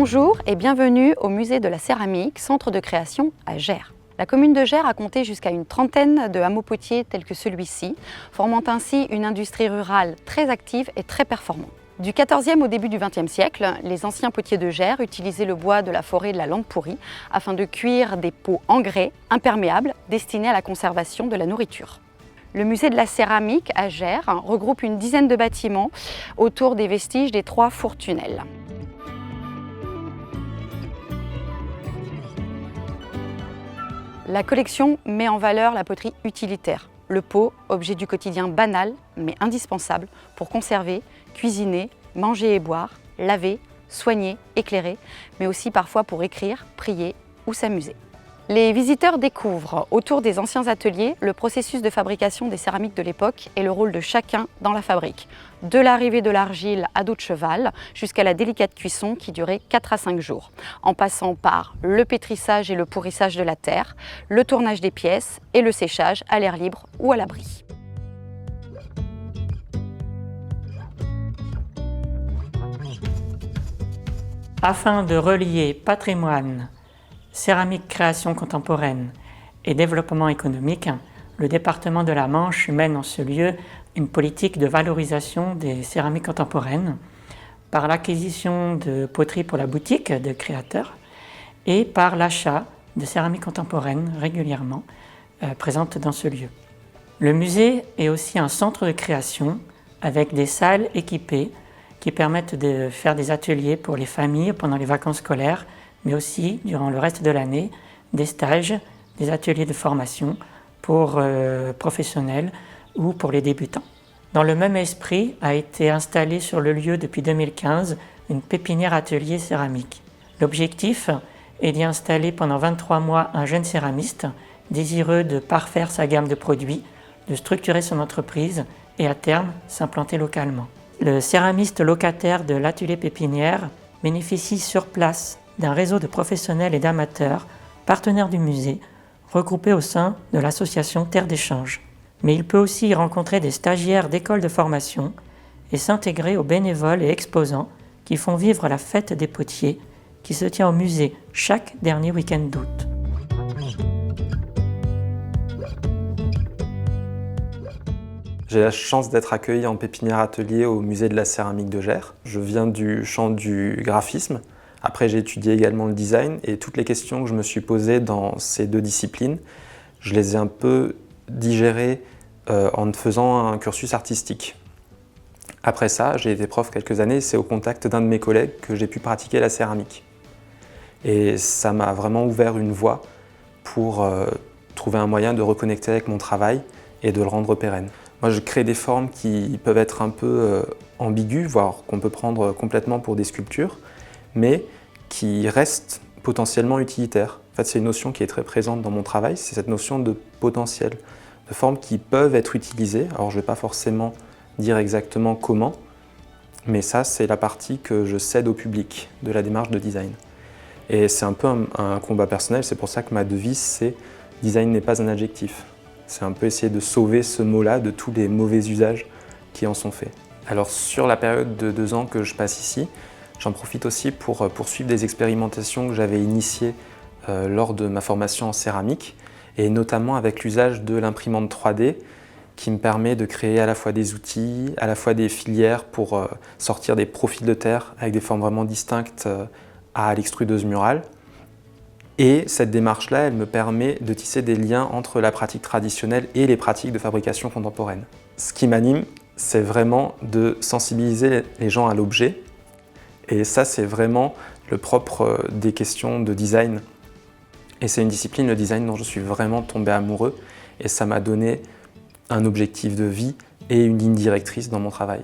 Bonjour et bienvenue au musée de la céramique, centre de création à Gers. La commune de Gers a compté jusqu'à une trentaine de hameaux potiers tels que celui-ci, formant ainsi une industrie rurale très active et très performante. Du XIVe au début du XXe siècle, les anciens potiers de Gers utilisaient le bois de la forêt de la Lande Pourrie afin de cuire des pots en grès imperméables destinés à la conservation de la nourriture. Le musée de la céramique à Gers regroupe une dizaine de bâtiments autour des vestiges des 3 fours-tunnels. La collection met en valeur la poterie utilitaire. Le pot, objet du quotidien banal mais indispensable pour conserver, cuisiner, manger et boire, laver, soigner, éclairer, mais aussi parfois pour écrire, prier ou s'amuser. Les visiteurs découvrent, autour des anciens ateliers, le processus de fabrication des céramiques de l'époque et le rôle de chacun dans la fabrique. De l'arrivée de l'argile à dos de cheval jusqu'à la délicate cuisson qui durait 4 à 5 jours, en passant par le pétrissage et le pourrissage de la terre, le tournage des pièces et le séchage à l'air libre ou à l'abri. Afin de relier patrimoine, céramique création contemporaine et développement économique, le département de la Manche mène en ce lieu une politique de valorisation des céramiques contemporaines par l'acquisition de poteries pour la boutique de créateurs et par l'achat de céramiques contemporaines régulièrement présentes dans ce lieu. Le musée est aussi un centre de création avec des salles équipées qui permettent de faire des ateliers pour les familles pendant les vacances scolaires, mais aussi, durant le reste de l'année, des stages, des ateliers de formation pour professionnels ou pour les débutants. Dans le même esprit a été installée sur le lieu depuis 2015 une pépinière atelier céramique. L'objectif est d'y installer pendant 23 mois un jeune céramiste désireux de parfaire sa gamme de produits, de structurer son entreprise et à terme s'implanter localement. Le céramiste locataire de l'atelier pépinière bénéficie sur place d'un réseau de professionnels et d'amateurs, partenaires du musée, regroupés au sein de l'association Terre d'échange. Mais il peut aussi y rencontrer des stagiaires d'écoles de formation et s'intégrer aux bénévoles et exposants qui font vivre la fête des potiers qui se tient au musée chaque dernier week-end d'août. J'ai la chance d'être accueilli en pépinière atelier au musée de la céramique de Gers. Je viens du champ du graphisme. Après, j'ai étudié également le design et toutes les questions que je me suis posées dans ces 2 disciplines, je les ai un peu digérées en faisant un cursus artistique. Après ça, j'ai été prof quelques années et c'est au contact d'un de mes collègues que j'ai pu pratiquer la céramike. Et ça m'a vraiment ouvert une voie pour trouver un moyen de reconnecter avec mon travail et de le rendre pérenne. Moi, je crée des formes qui peuvent être un peu ambiguës, voire qu'on peut prendre complètement pour des sculptures, mais qui restent potentiellement utilitaires. En fait, c'est une notion qui est très présente dans mon travail, c'est cette notion de potentiel, de formes qui peuvent être utilisées. Alors, je ne vais pas forcément dire exactement comment, mais ça, c'est la partie que je cède au public de la démarche de design. Et c'est un peu un combat personnel, c'est pour ça que ma devise, c'est « design n'est pas un adjectif ». C'est un peu essayer de sauver ce mot-là de tous les mauvais usages qui en sont faits. Alors, sur la période de 2 ans que je passe ici, j'en profite aussi pour poursuivre des expérimentations que j'avais initiées lors de ma formation en céramique et notamment avec l'usage de l'imprimante 3D qui me permet de créer à la fois des outils, à la fois des filières pour sortir des profils de terre avec des formes vraiment distinctes à l'extrudeuse murale. Et cette démarche-là, elle me permet de tisser des liens entre la pratique traditionnelle et les pratiques de fabrication contemporaine. Ce qui m'anime, c'est vraiment de sensibiliser les gens à l'objet. Et ça, c'est vraiment le propre des questions de design. Et c'est une discipline, le design, dont je suis vraiment tombé amoureux. Et ça m'a donné un objectif de vie et une ligne directrice dans mon travail.